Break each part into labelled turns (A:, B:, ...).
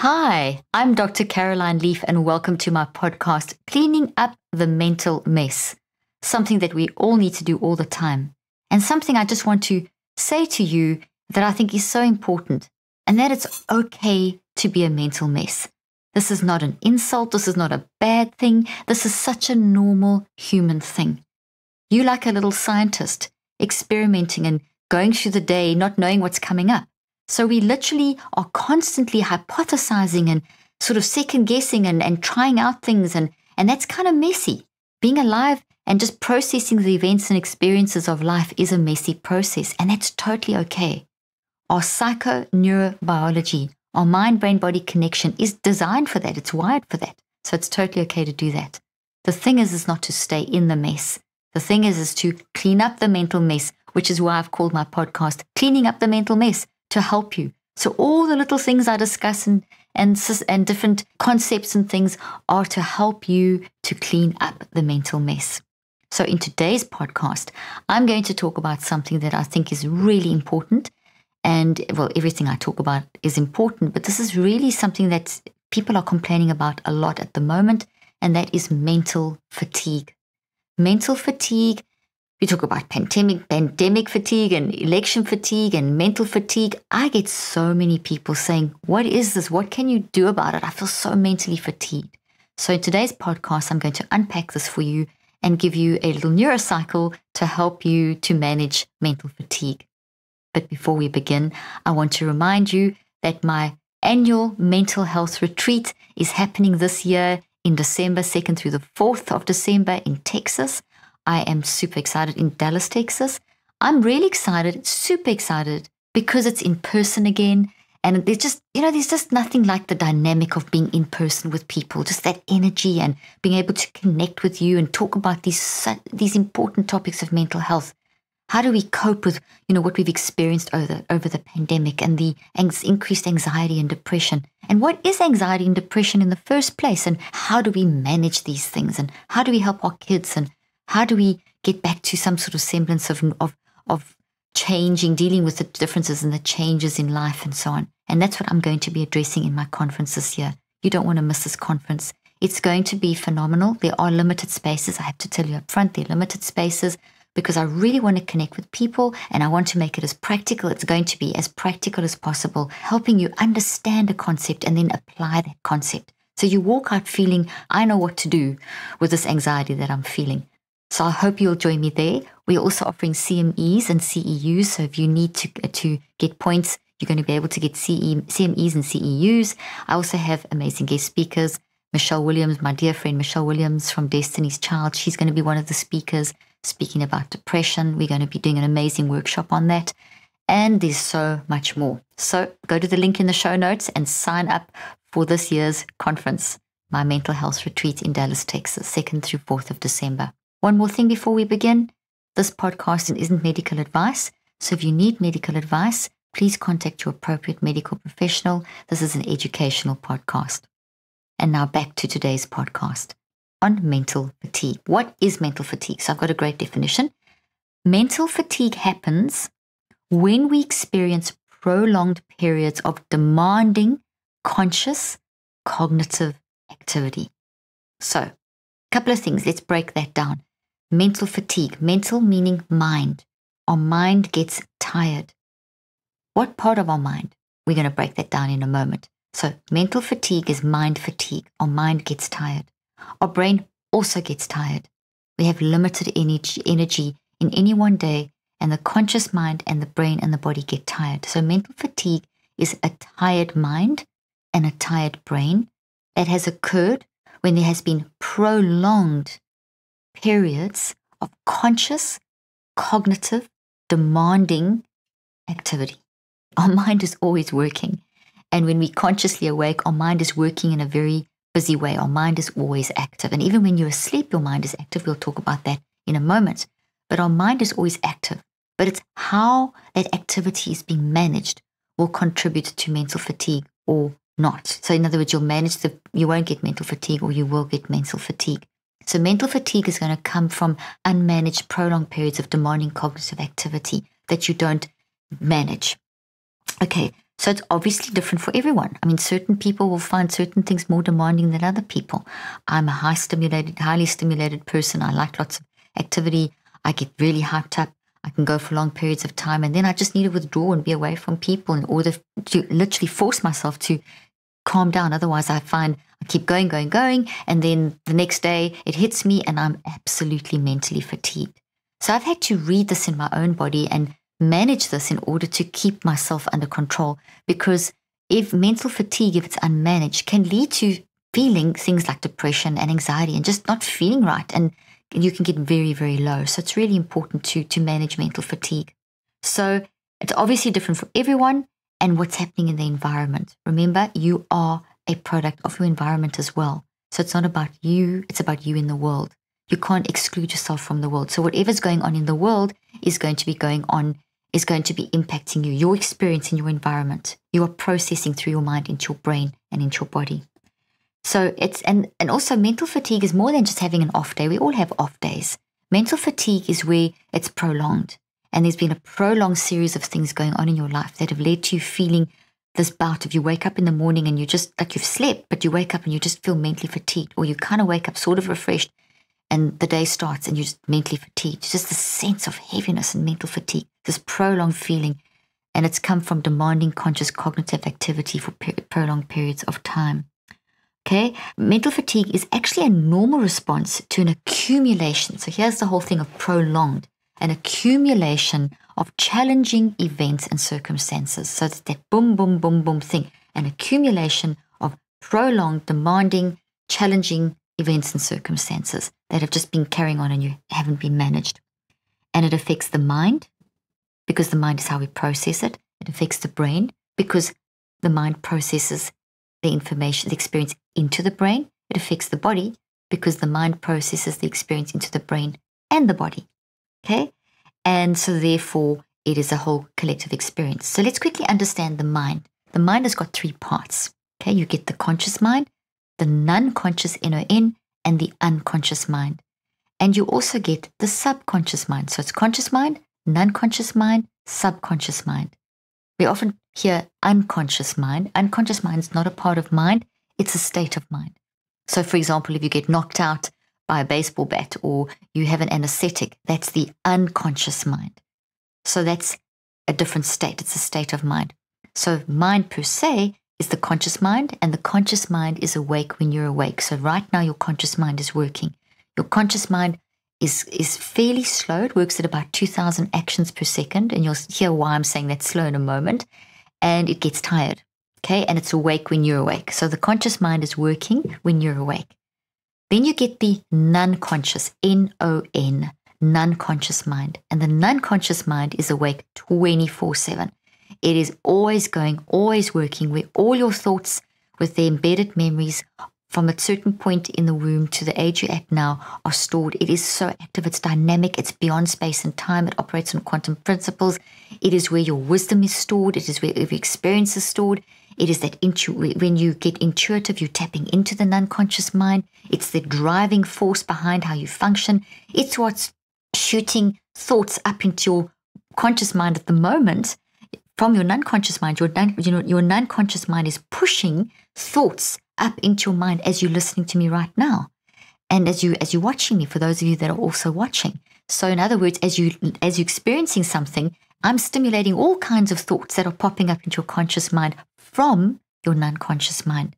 A: Hi, I'm Dr. Caroline Leaf, and welcome to my podcast, Cleaning Up the Mental Mess, something that we all need to do all the time, and something I just want to say to you that I think is so important, and that it's okay to be a mental mess. This is not an insult. This is not a bad thing. This is such a normal human thing. You like a little scientist experimenting and going through the day, not knowing what's coming up. So we literally are constantly hypothesizing and sort of second guessing and trying out things. And that's kind of messy. Being alive and just processing the events and experiences of life is a messy process. And that's totally okay. Our psychoneurobiology, our mind-brain-body connection is designed for that. It's wired for that. So it's totally okay to do that. The thing is not to stay in the mess. The thing is to clean up the mental mess, which is why I've called my podcast, Cleaning Up the Mental Mess, to help you. So all the little things I discuss and different concepts and things are to help you to clean up the mental mess. So in today's podcast, I'm going to talk about something that I think is really important. And well, everything I talk about is important, but this is really something that people are complaining about a lot at the moment, and that is mental fatigue. Mental fatigue. We talk about pandemic fatigue and election fatigue and mental fatigue. I get so many people saying, what is this? What can you do about it? I feel so mentally fatigued. So in today's podcast, I'm going to unpack this for you and give you a little neurocycle to help you to manage mental fatigue. But before we begin, I want to remind you that my annual mental health retreat is happening this year in December 2nd through the 4th of December in Texas. I am super excited in Dallas, Texas. I'm really excited, super excited, because it's in person again. And there's just nothing like the dynamic of being in person with people, just that energy and being able to connect with you and talk about these important topics of mental health. How do we cope with, what we've experienced over the pandemic and the increased anxiety and depression? And what is anxiety and depression in the first place? And how do we manage these things? And how do we help our kids? And how do we get back to some sort of semblance of changing, dealing with the differences and the changes in life and so on? And that's what I'm going to be addressing in my conference this year. You don't want to miss this conference. It's going to be phenomenal. There are limited spaces. I have to tell you up front, there are limited spaces because I really want to connect with people and I want to make it as practical. It's going to be as practical as possible, helping you understand a concept and then apply that concept. So you walk out feeling, I know what to do with this anxiety that I'm feeling. So I hope you'll join me there. We're also offering CMEs and CEUs. So if you need to get points, you're going to be able to get CMEs and CEUs. I also have amazing guest speakers. Michelle Williams, my dear friend Michelle Williams from Destiny's Child. She's going to be one of the speakers speaking about depression. We're going to be doing an amazing workshop on that. And there's so much more. So go to the link in the show notes and sign up for this year's conference, my mental health retreat in Dallas, Texas, 2nd through 4th of December. One more thing before we begin. This podcast isn't medical advice. So if you need medical advice, please contact your appropriate medical professional. This is an educational podcast. And now back to today's podcast on mental fatigue. What is mental fatigue? So I've got a great definition. Mental fatigue happens when we experience prolonged periods of demanding, conscious, cognitive activity. So a couple of things. Let's break that down. Mental fatigue, mental meaning mind. Our mind gets tired. What part of our mind? We're going to break that down in a moment. So mental fatigue is mind fatigue. Our mind gets tired. Our brain also gets tired. We have limited energy in any one day, and the conscious mind and the brain and the body get tired. So mental fatigue is a tired mind and a tired brain that has occurred when there has been prolonged periods of conscious, cognitive, demanding activity. Our mind is always working. And when we consciously awake, our mind is working in a very busy way. Our mind is always active. And even when you're asleep, your mind is active. We'll talk about that in a moment. But our mind is always active. But it's how that activity is being managed will contribute to mental fatigue or not. So in other words, you won't get mental fatigue or you will get mental fatigue. So mental fatigue is going to come from unmanaged, prolonged periods of demanding cognitive activity that you don't manage. Okay, So it's obviously different for everyone. I mean, certain people will find certain things more demanding than other people. I'm a highly stimulated person. I like lots of activity. I get really hyped up. I can go for long periods of time, and then I just need to withdraw and be away from people in order to literally force myself to calm down. Otherwise, I find I keep going, and then the next day it hits me and I'm absolutely mentally fatigued. So I've had to read this in my own body and manage this in order to keep myself under control, because if mental fatigue, if it's unmanaged, can lead to feeling things like depression and anxiety and just not feeling right, and you can get very, very low. So it's really important to manage mental fatigue. So it's obviously different for everyone and what's happening in the environment. Remember, you are a product of your environment as well. So it's not about you, it's about you in the world. You can't exclude yourself from the world. So whatever's going on in the world is going to be impacting you, your experience in your environment. You are processing through your mind into your brain and into your body. So and also mental fatigue is more than just having an off day. We all have off days. Mental fatigue is where it's prolonged, and there's been a prolonged series of things going on in your life that have led to you feeling this bout of you wake up in the morning and you just, like you've slept, but you wake up and you just feel mentally fatigued, or you kind of wake up sort of refreshed and the day starts and you're just mentally fatigued. It's just this sense of heaviness and mental fatigue, this prolonged feeling, and it's come from demanding conscious cognitive activity for prolonged periods of time. Okay, mental fatigue is actually a normal response to an accumulation. So here's the whole thing of prolonged, an accumulation of challenging events and circumstances. So it's that boom, boom, boom, boom thing, an accumulation of prolonged, demanding, challenging events and circumstances that have just been carrying on and you haven't been managed. And it affects the mind, because the mind is how we process it. It affects the brain, because the mind processes the information, the experience into the brain. It affects the body, because the mind processes the experience into the brain and the body. Okay? And so therefore, it is a whole collective experience. So let's quickly understand the mind. The mind has got three parts. Okay? You get the conscious mind, the non-conscious NON, and the unconscious mind. And you also get the subconscious mind. So it's conscious mind, non-conscious mind, subconscious mind. We often hear unconscious mind. Unconscious mind is not a part of mind, it's a state of mind. So for example, if you get knocked out by a baseball bat or you have an anesthetic, that's the unconscious mind. So that's a different state, it's a state of mind. So mind per se is the conscious mind, and the conscious mind is awake when you're awake. So right now your conscious mind is working. Your conscious mind is fairly slow. It works at about 2,000 actions per second, and you'll hear why I'm saying that's slow in a moment. And it gets tired, okay? And it's awake when you're awake. So the conscious mind is working when you're awake. Then you get the non-conscious, N-O-N, non-conscious mind. And the non-conscious mind is awake 24/7. It is always going, always working, where all your thoughts with their embedded memories from a certain point in the womb to the age you're at now are stored. It is so active, it's dynamic, it's beyond space and time, it operates on quantum principles. It is where your wisdom is stored, it is where every experience is stored. It is that when you get intuitive, you're tapping into the non-conscious mind. It's the driving force behind how you function. It's what's shooting thoughts up into your conscious mind at the moment. From your non-conscious mind, your non-conscious mind is pushing thoughts up into your mind as you're listening to me right now, and as you're watching me. For those of you that are also watching, so in other words, as you're experiencing something, I'm stimulating all kinds of thoughts that are popping up into your conscious mind from your non-conscious mind.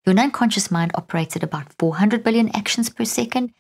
A: Your non-conscious mind operates at about 400 billion actions per second,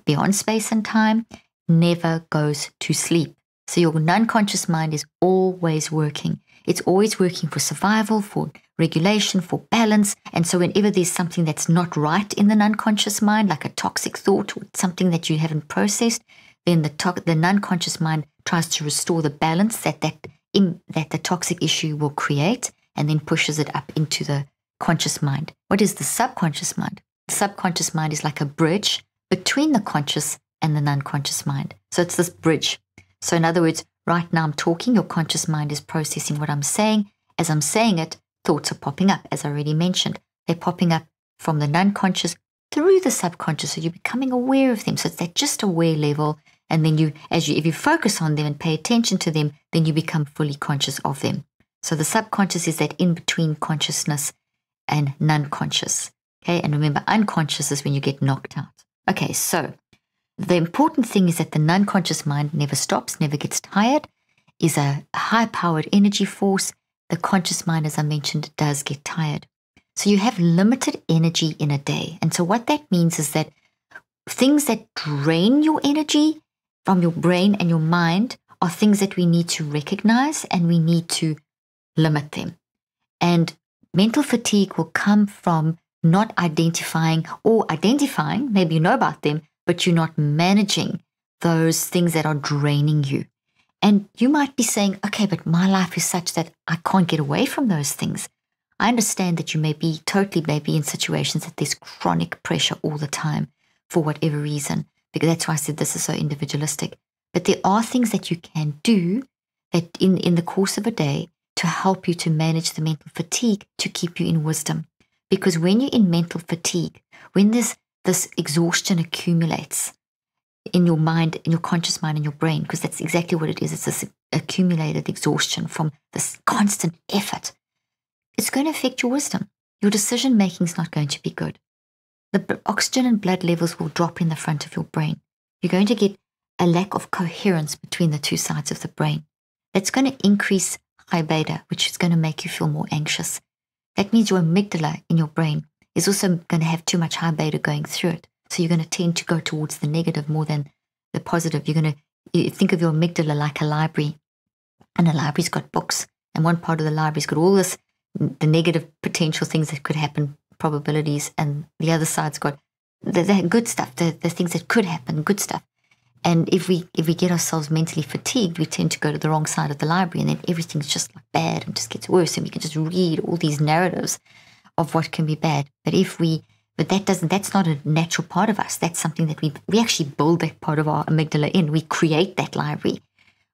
A: beyond space and time, never goes to sleep. So your non-conscious mind is always working. It's always working for survival, for regulation, for balance. And so whenever there's something that's not right in the non-conscious mind, like a toxic thought or something that you haven't processed, then the non-conscious mind tries to restore the balance that the toxic issue will create, and then pushes it up into the conscious mind. What is the subconscious mind? The subconscious mind is like a bridge between the conscious and the non-conscious mind. So it's this bridge. So in other words, right now I'm talking, your conscious mind is processing what I'm saying. As I'm saying it, thoughts are popping up, as I already mentioned. They're popping up from the non-conscious through the subconscious, so you're becoming aware of them. So it's that just aware level, and then if you focus on them and pay attention to them, then you become fully conscious of them. So the subconscious is that in between consciousness and non-conscious. Okay, and remember, unconscious is when you get knocked out. Okay, so the important thing is that the non-conscious mind never stops, never gets tired, is a high-powered energy force. The conscious mind, as I mentioned, does get tired. So you have limited energy in a day. And so what that means is that things that drain your energy from your brain and your mind are things that we need to recognize and we need to limit them. And mental fatigue will come from not identifying, maybe you know about them, but you're not managing those things that are draining you. And you might be saying, okay, but my life is such that I can't get away from those things. I understand that you may be in situations that there's chronic pressure all the time for whatever reason, because that's why I said this is so individualistic. But there are things that you can do that in the course of a day to help you to manage the mental fatigue, to keep you in wisdom. Because when you're in mental fatigue, when this exhaustion accumulates in your mind, in your conscious mind, in your brain, because that's exactly what it is. It's this accumulated exhaustion from this constant effort. It's going to affect your wisdom. Your decision making is not going to be good. The oxygen and blood levels will drop in the front of your brain. You're going to get a lack of coherence between the two sides of the brain. That's going to increase high beta, which is going to make you feel more anxious. That means your amygdala in your brain is also going to have too much high beta going through it. So you're going to tend to go towards the negative more than the positive. You're going to think of your amygdala like a library. And a library's got books. And one part of the library's got all this, the negative potential things that could happen, probabilities. And the other side's got the good stuff, the things that could happen, good stuff. And if we get ourselves mentally fatigued, we tend to go to the wrong side of the library, and then everything's just like bad and just gets worse, and we can just read all these narratives of what can be bad. But that's not a natural part of us. That's something that we actually build that part of our amygdala in. We create that library.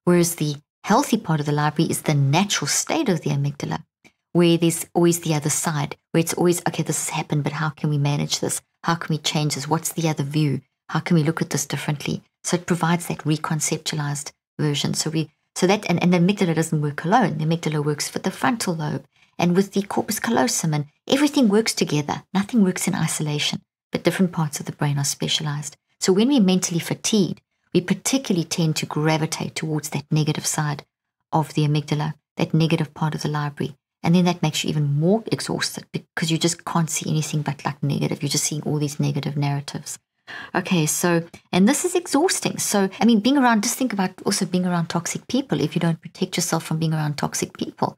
A: Whereas the healthy part of the library is the natural state of the amygdala, where there's always the other side, where it's always, okay, this has happened, but how can we manage this? How can we change this? What's the other view? How can we look at this differently? So it provides that reconceptualized version. And the amygdala doesn't work alone. The amygdala works with the frontal lobe and with the corpus callosum, and everything works together. Nothing works in isolation, but different parts of the brain are specialized. So when we're mentally fatigued, we particularly tend to gravitate towards that negative side of the amygdala, that negative part of the library. And then that makes you even more exhausted because you just can't see anything but like negative. You're just seeing all these negative narratives. Okay, and this is exhausting. So, I mean, just think about also being around toxic people. If you don't protect yourself from being around toxic people,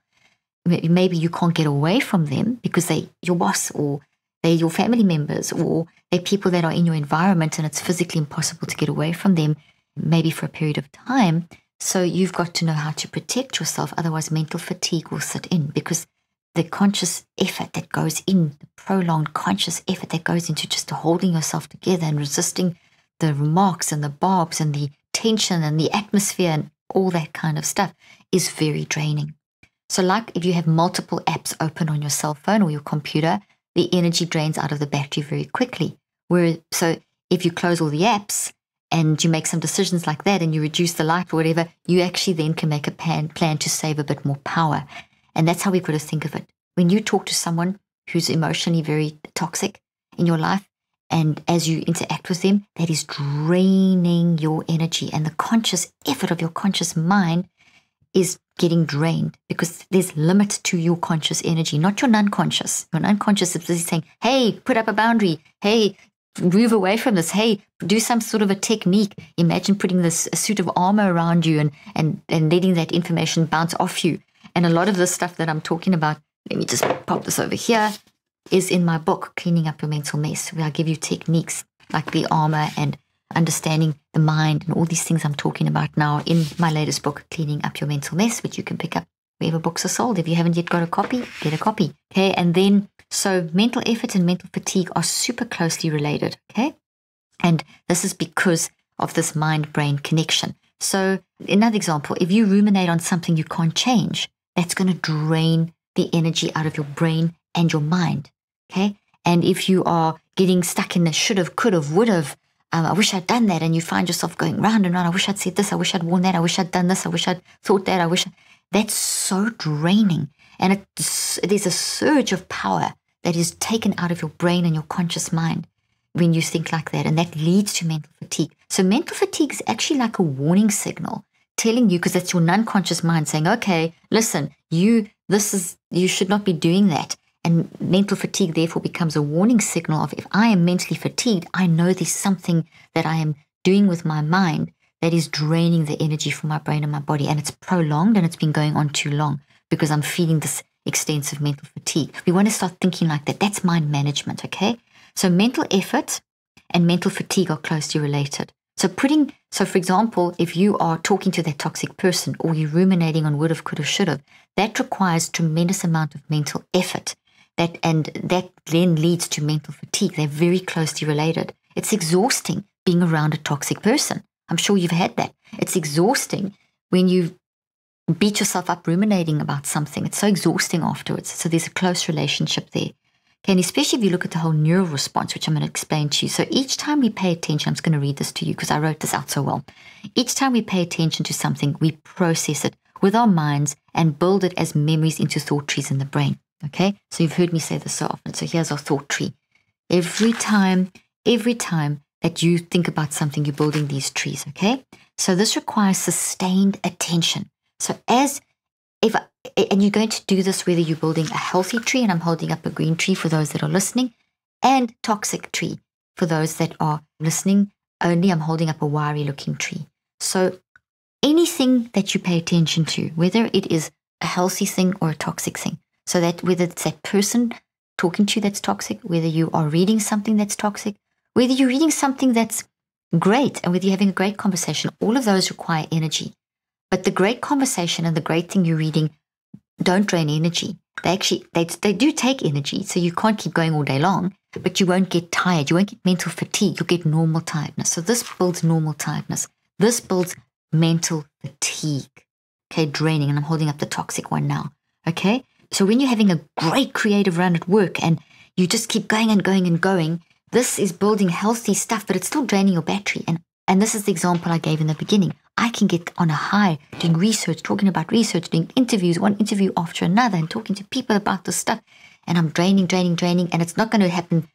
A: maybe you can't get away from them because they're your boss, or they're your family members, or they're people that are in your environment and it's physically impossible to get away from them, maybe for a period of time. So you've got to know how to protect yourself. Otherwise, mental fatigue will sit in, because the conscious effort that goes in, the prolonged conscious effort that goes into just holding yourself together and resisting the remarks and the barbs and the tension and the atmosphere and all that kind of stuff is very draining. So like if you have multiple apps open on your cell phone or your computer, the energy drains out of the battery very quickly. So if you close all the apps and you make some decisions like that and you reduce the light or whatever, you actually then can make a plan to save a bit more power. And that's how we've got to think of it. When you talk to someone who's emotionally very toxic in your life, and as you interact with them, that is draining your energy. And the conscious effort of your conscious mind is getting drained because there's limit to your conscious energy, not your non-conscious. Your non-conscious is busy saying, hey, put up a boundary. Hey, move away from this. Hey, do some sort of a technique. Imagine putting a suit of armor around you and letting that information bounce off you. And a lot of the stuff that I'm talking about, let me just pop this over here, is in my book, Cleaning Up Your Mental Mess, where I give you techniques like the armor and understanding the mind and all these things I'm talking about now in my latest book, Cleaning Up Your Mental Mess, which you can pick up wherever books are sold. If you haven't yet got a copy, get a copy. Okay, and then, so mental effort and mental fatigue are super closely related, okay? And this is because of this mind-brain connection. So another example, if you ruminate on something you can't change, that's going to drain the energy out of your brain and your mind, okay? And if you are getting stuck in the should have, could have, would have, I wish I'd done that, and you find yourself going round and round, I wish I'd said this, I wish I'd worn that, I wish I'd done this, I wish I'd thought that, That's so draining. And there's a surge of power that is taken out of your brain and your conscious mind when you think like that. And that leads to mental fatigue. So mental fatigue is actually like a warning signal telling you, because it's your non-conscious mind saying, okay, listen, you should not be doing that. And mental fatigue therefore becomes a warning signal of, if I am mentally fatigued, I know there's something that I am doing with my mind that is draining the energy from my brain and my body. And it's prolonged and it's been going on too long because I'm feeling this extensive mental fatigue. We want to start thinking like that. That's mind management, okay? So mental effort and mental fatigue are closely related. So for example, if you are talking to that toxic person or you're ruminating on would have, could have, should have, that requires tremendous amount of mental effort. That then leads to mental fatigue. They're very closely related. It's exhausting being around a toxic person. I'm sure you've had that. It's exhausting when you beat yourself up ruminating about something. It's so exhausting afterwards. So there's a close relationship there. Okay, and especially if you look at the whole neural response, which I'm going to explain to you. So each time we pay attention, I'm just going to read this to you because I wrote this out so well. Each time we pay attention to something, we process it with our minds and build it as memories into thought trees in the brain. Okay, so you've heard me say this so often. So here's our thought tree. Every time that you think about something, you're building these trees, okay? So this requires sustained attention. So and you're going to do this whether you're building a healthy tree, and I'm holding up a green tree for those that are listening, and toxic tree for those that are listening only. I'm holding up a wiry looking tree. So anything that you pay attention to, whether it is a healthy thing or a toxic thing, so that whether it's that person talking to you that's toxic, whether you are reading something that's toxic, whether you're reading something that's great, and whether you're having a great conversation, all of those require energy. But the great conversation and the great thing you're reading don't drain energy. They do take energy, so you can't keep going all day long, but you won't get tired. You won't get mental fatigue. You'll get normal tiredness. So this builds normal tiredness. This builds mental fatigue. Okay, draining, and I'm holding up the toxic one now. Okay, so when you're having a great creative run at work and you just keep going and going and going, this is building healthy stuff, but it's still draining your battery. And this is the example I gave in the beginning. I can get on a high doing research, talking about research, doing interviews, one interview after another, and talking to people about this stuff. And I'm draining, and it's not going to happen.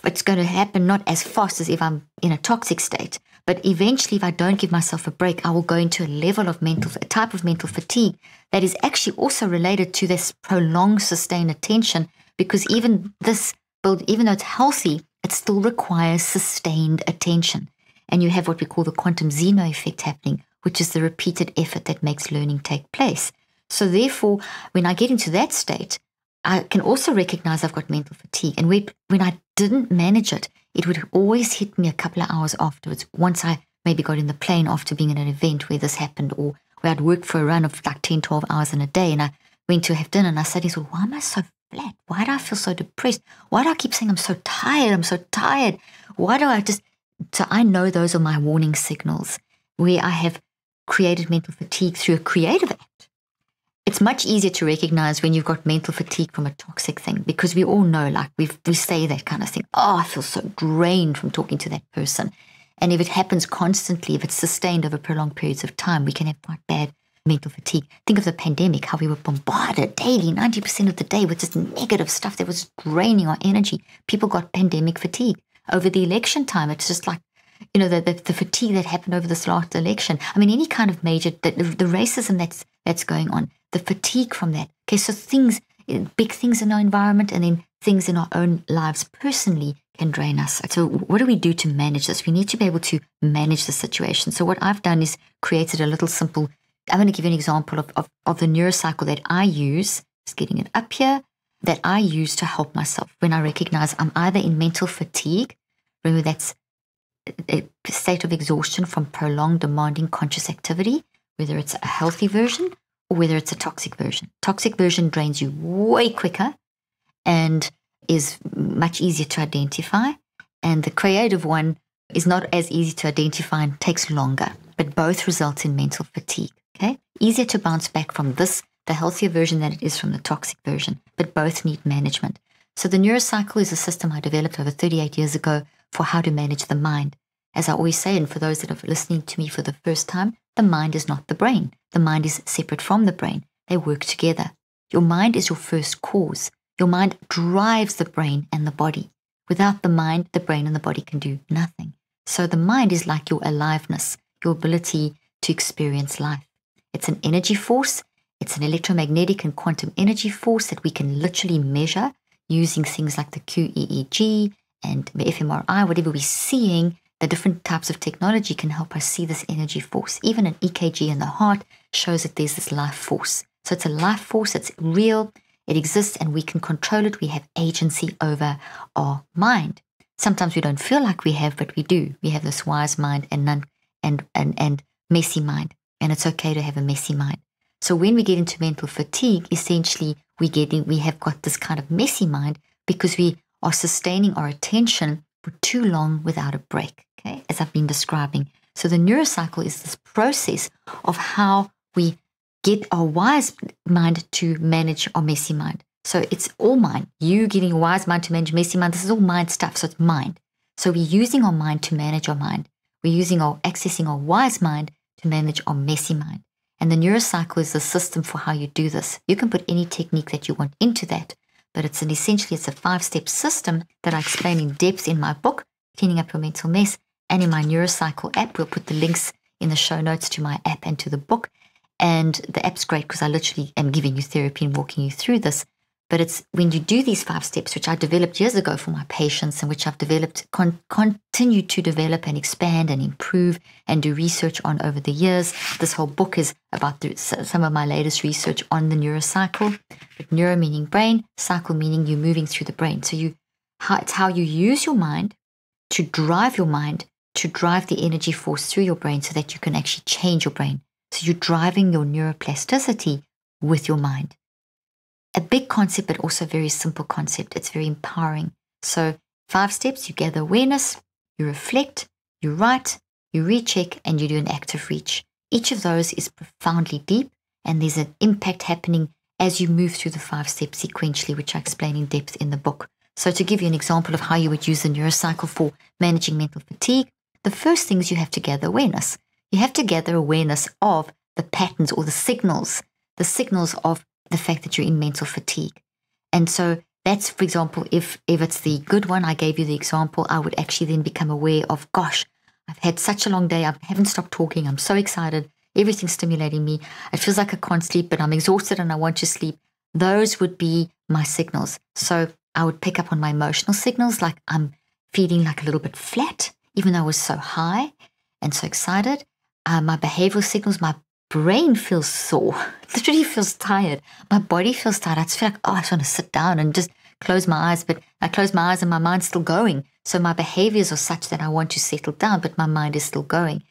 A: It's going to happen not as fast as if I'm in a toxic state. But eventually, if I don't give myself a break, I will go into a type of mental fatigue that is actually also related to this prolonged, sustained attention, because even though it's healthy, it still requires sustained attention. And you have what we call the quantum Zeno effect happening, which is the repeated effort that makes learning take place. So therefore, when I get into that state, I can also recognize I've got mental fatigue. And when I didn't manage it, it would always hit me a couple of hours afterwards, once I maybe got in the plane after being in an event where this happened, or where I'd worked for a run of like 10, 12 hours in a day, and I went to have dinner, and I suddenly thought, why am I so flat? Why do I feel so depressed? Why do I keep saying I'm so tired? So I know those are my warning signals where I have created mental fatigue through a creative act. It's much easier to recognize when you've got mental fatigue from a toxic thing, because we all know, like we say that kind of thing. Oh, I feel so drained from talking to that person. And if it happens constantly, if it's sustained over prolonged periods of time, we can have quite bad mental fatigue. Think of the pandemic, how we were bombarded daily, 90% of the day, with this negative stuff that was draining our energy. People got pandemic fatigue. Over the election time, it's just like, the fatigue that happened over this last election. I mean, any kind of major, the racism that's going on, the fatigue from that. Okay, so big things in our environment, and then things in our own lives personally can drain us. So what do we do to manage this? We need to be able to manage the situation. So what I've done is created a little simple, I'm going to give you an example of the Neurocycle that I use, just getting it up here, that I use to help myself when I recognize I'm either in mental fatigue, remember that's a state of exhaustion from prolonged, demanding conscious activity, whether it's a healthy version or whether it's a toxic version. Toxic version drains you way quicker and is much easier to identify. And the creative one is not as easy to identify and takes longer, but both result in mental fatigue. Okay, easier to bounce back from the healthier version than it is from the toxic version, but both need management. So the Neurocycle is a system I developed over 38 years ago for how to manage the mind. As I always say, and for those that are listening to me for the first time, the mind is not the brain. the mind is separate from the brain. They work together. Your mind is your first cause. Your mind drives the brain and the body. Without the mind, the brain and the body can do nothing. So the mind is like your aliveness, your ability to experience life. It's an energy force. It's an electromagnetic and quantum energy force that we can literally measure using things like the QEEG and the fMRI, whatever we're seeing. The different types of technology can help us see this energy force. Even an EKG in the heart shows that there's this life force. So it's a life force, it's real, it exists, and we can control it. We have agency over our mind. Sometimes we don't feel like we have, but we do. We have this wise mind and messy mind. And it's okay to have a messy mind. So when we get into mental fatigue, essentially we have got this kind of messy mind because we are sustaining our attention for too long without a break, okay, as I've been describing. So the neurocycle is this process of how we get our wise mind to manage our messy mind. So it's all mind. You getting a wise mind to manage messy mind, this is all mind stuff, so it's mind. So we're using our mind to manage our mind. We're accessing our wise mind to manage our messy mind. And the neurocycle is the system for how you do this. You can put any technique that you want into that, but it's a 5-step system that I explain in depth in my book, Cleaning Up Your Mental Mess, and in my Neurocycle app. We'll put the links in the show notes to my app and to the book. And the app's great because I literally am giving you therapy and walking you through this. But it's when you do these 5 steps, which I developed years ago for my patients and which I've developed, continue to develop and expand and improve and do research on over the years. This whole book is about some of my latest research on the neurocycle. But neuro meaning brain, cycle meaning you're moving through the brain. So it's how you use your mind to drive the energy force through your brain so that you can actually change your brain. So you're driving your neuroplasticity with your mind. A big concept, but also a very simple concept. It's very empowering. So 5 steps, you gather awareness, you reflect, you write, you recheck, and you do an active reach. Each of those is profoundly deep, and there's an impact happening as you move through the 5 steps sequentially, which I explain in depth in the book. So to give you an example of how you would use the neurocycle for managing mental fatigue, the first thing is you have to gather awareness. You have to gather awareness of the patterns or the signals of the fact that you're in mental fatigue. And so that's, for example, if it's the good one, I gave you the example, I would actually then become aware of, gosh, I've had such a long day, I haven't stopped talking, I'm so excited, everything's stimulating me, it feels like I can't sleep, but I'm exhausted and I want to sleep. Those would be my signals. So I would pick up on my emotional signals, like I'm feeling like a little bit flat, even though I was so high and so excited. My behavioral signals, my brain feels sore, literally feels tired. My body feels tired. I just feel like, I just want to sit down and just close my eyes. But I close my eyes and my mind's still going. So my behaviors are such that I want to settle down, but my mind is still going.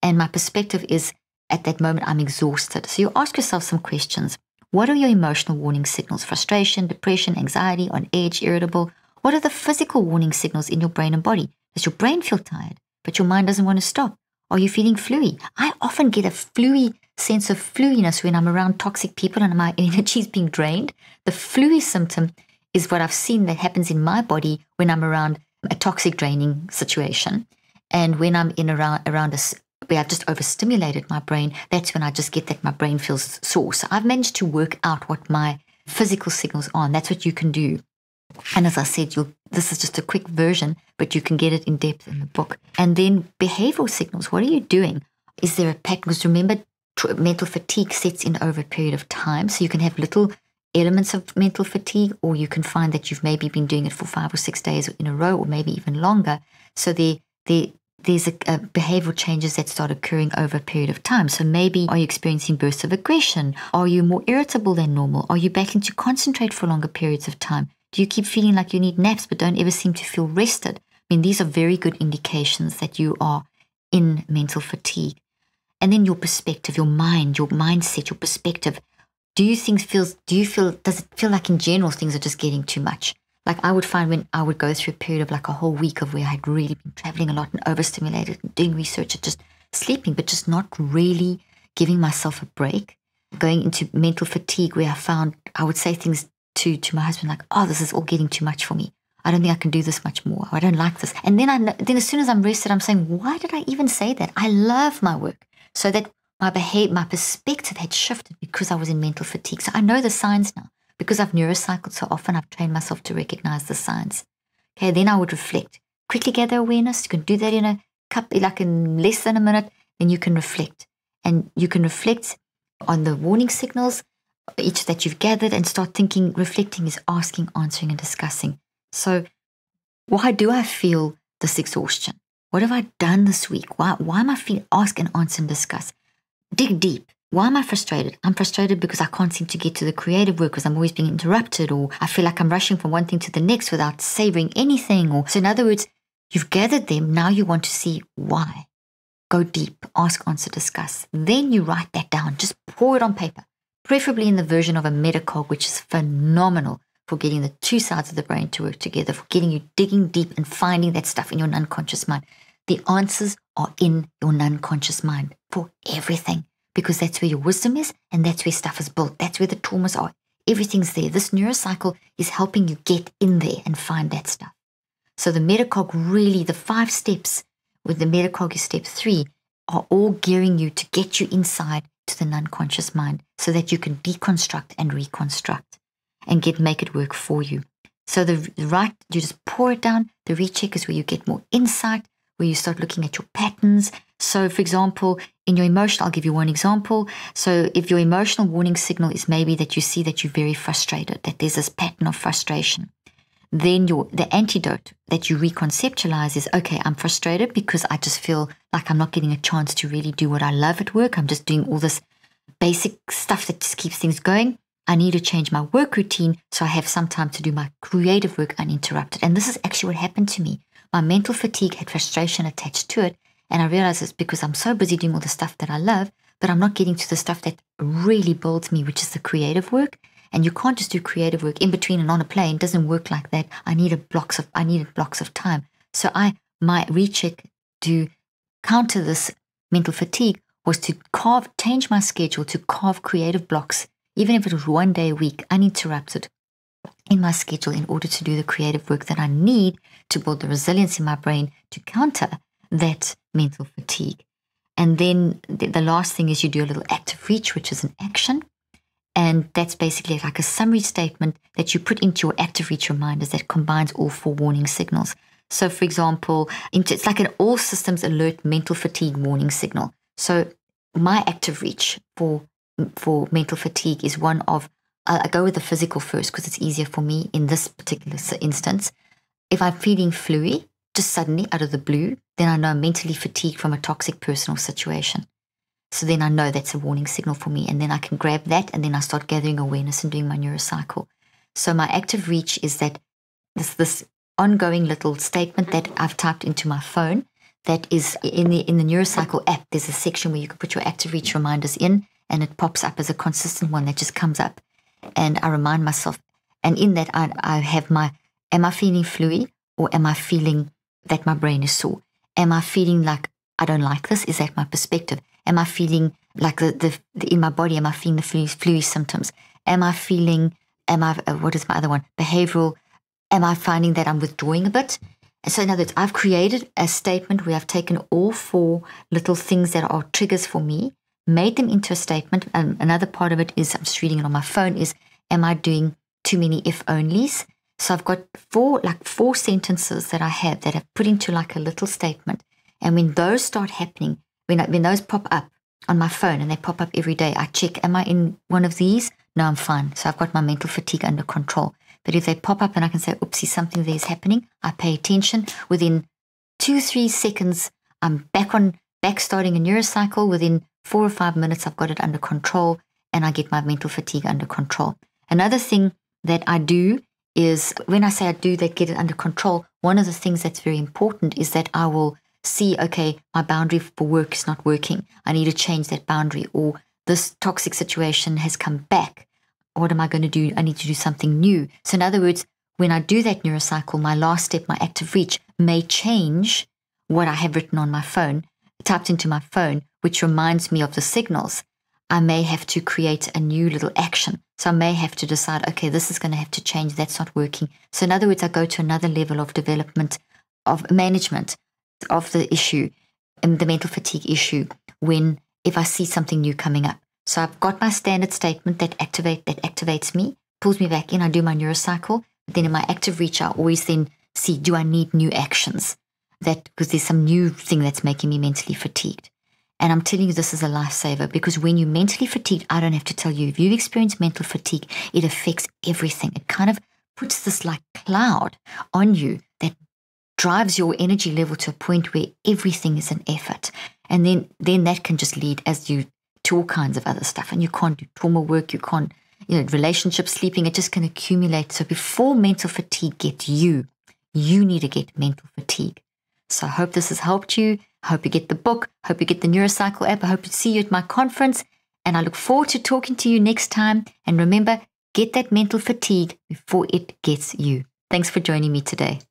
A: And my perspective is, at that moment, I'm exhausted. So you ask yourself some questions. What are your emotional warning signals? Frustration, depression, anxiety, on edge, irritable. What are the physical warning signals in your brain and body? Does your brain feel tired, but your mind doesn't want to stop? Are you feeling fluey? I often get a fluey sense of fluiness when I'm around toxic people and my energy is being drained. The fluey symptom is what I've seen that happens in my body when I'm around a toxic draining situation. And when I'm around where I've just overstimulated my brain, that's when I just get that my brain feels sore. So I've managed to work out what my physical signals are, and that's what you can do. And as I said, this is just a quick version, but you can get it in depth in the book. And then behavioral signals. What are you doing? Is there a pattern? Because remember, mental fatigue sets in over a period of time. So you can have little elements of mental fatigue, or you can find that you've maybe been doing it for 5 or 6 days in a row, or maybe even longer. So there's a behavioral changes that start occurring over a period of time. So maybe, are you experiencing bursts of aggression? Are you more irritable than normal? Are you battling to concentrate for longer periods of time? Do you keep feeling like you need naps but don't ever seem to feel rested? I mean, these are very good indications that you are in mental fatigue. And then your perspective, your mind, your mindset, your perspective. Does it feel like in general things are just getting too much? Like I would find when I would go through a period of like a whole week of where I had really been traveling a lot and overstimulated and doing research and just sleeping, but just not really giving myself a break, going into mental fatigue where I would say things to my husband like, this is all getting too much for me. I don't think I can do this much more. I don't like this. And then as soon as I'm rested, I'm saying, why did I even say that? I love my work. So that my behavior, my perspective had shifted because I was in mental fatigue. So I know the signs now. Because I've neurocycled so often, I've trained myself to recognize the signs. Okay, then I would reflect. Quickly gather awareness. You can do that in in less than a minute. Then you can reflect. And you can reflect on the warning signals, each that you've gathered, and start thinking. Reflecting is asking, answering, and discussing. So why do I feel this exhaustion? What have I done this week? Why am I feeling? Ask and answer and discuss. Dig deep. Why am I frustrated? I'm frustrated because I can't seem to get to the creative work because I'm always being interrupted, or I feel like I'm rushing from one thing to the next without savoring anything. So in other words, you've gathered them. Now you want to see why. Go deep. Ask, answer, discuss. Then you write that down. Just pour it on paper, preferably in the version of a metacog, which is phenomenal for getting the two sides of the brain to work together, for getting you digging deep and finding that stuff in your unconscious mind. The answers are in your unconscious mind for everything, because that's where your wisdom is and that's where stuff is built. That's where the traumas are. Everything's there. This neurocycle is helping you get in there and find that stuff. So the metacog, really, the 5 steps with the metacog is step 3, are all gearing you to get you inside to the unconscious mind so that you can deconstruct and reconstruct and make it work for you. So the right, you just pour it down. The recheck is where you get more insight, where you start looking at your patterns. So, for example, in your emotional, I'll give you one example. So if your emotional warning signal is maybe that you see that you're very frustrated, that there's this pattern of frustration, then the antidote that you reconceptualize is, okay, I'm frustrated because I just feel like I'm not getting a chance to really do what I love at work. I'm just doing all this basic stuff that just keeps things going. I need to change my work routine so I have some time to do my creative work uninterrupted. And this is actually what happened to me. My mental fatigue had frustration attached to it. And I realized it's because I'm so busy doing all the stuff that I love, but I'm not getting to the stuff that really builds me, which is the creative work. And you can't just do creative work in between and on a plane. It doesn't work like that. I needed blocks of time. So my recheck to counter this mental fatigue was to change my schedule to carve creative blocks, even if it was 1 day a week, uninterrupted in my schedule, in order to do the creative work that I need to build the resilience in my brain to counter that mental fatigue. And then the last thing is you do a little active reach, which is an action. And that's basically like a summary statement that you put into your active reach reminders that combines all 4 warning signals. So, for example, it's like an all systems alert mental fatigue warning signal. So my active reach for mental fatigue is one of, I go with the physical first because it's easier for me in this particular instance. If I'm feeling fluey, just suddenly out of the blue, then I know I'm mentally fatigued from a toxic personal situation. So then I know that's a warning signal for me. And then I can grab that and then I start gathering awareness and doing my neurocycle. So my active reach is that this ongoing little statement that I've typed into my phone that is in the Neurocycle app. There's a section where you can put your active reach reminders in and it pops up as a consistent one that just comes up. And I remind myself. And in that I have am I feeling fluey or am I feeling that my brain is sore? Am I feeling like I don't like this? Is that my perspective? Am I feeling like in my body, am I feeling the fluey symptoms? What is my other one? Behavioral. Am I finding that I'm withdrawing a bit? And so in other words, I've created a statement where I've taken all 4 little things that are triggers for me, made them into a statement. And another part of it is, I'm just reading it on my phone, is, am I doing too many if-onlys? So I've got 4 sentences that I have that I've put into like a little statement. And when those start happening, when those pop up on my phone, and they pop up every day, I check, am I in one of these? No, I'm fine. So I've got my mental fatigue under control. But if they pop up and I can say, oopsie, something there is happening, I pay attention. Within 2-3 seconds, I'm back starting a neurocycle. Within 4 or 5 minutes, I've got it under control and I get my mental fatigue under control. Another thing that I do is, when I say I do that, get it under control, one of the things that's very important is that I will see, okay, my boundary for work is not working. I need to change that boundary, or this toxic situation has come back. What am I going to do? I need to do something new. So in other words, when I do that neurocycle, my last step, my active reach, may change what I have written on my phone, typed into my phone, which reminds me of the signals. I may have to create a new little action. So I may have to decide, okay, this is going to have to change. That's not working. So in other words, I go to another level of development, of management of the issue, and the mental fatigue issue, when if I see something new coming up. So I've got my standard statement that activates me, pulls me back in. I do my Neurocycle. But then in my active reach, I always then see, do I need new actions? Because there's some new thing that's making me mentally fatigued. And I'm telling you, this is a lifesaver, because when you're mentally fatigued, I don't have to tell you, if you experience mental fatigue, it affects everything. It kind of puts this like cloud on you that drives your energy level to a point where everything is an effort. And then that can just lead to all kinds of other stuff. And you can't do trauma work, you can't, relationships, sleeping, it just can accumulate. So before mental fatigue gets you need to get mental fatigue. So I hope this has helped you. I hope you get the book. I hope you get the Neurocycle app. I hope to see you at my conference. And I look forward to talking to you next time. And remember, get that mental fatigue before it gets you. Thanks for joining me today.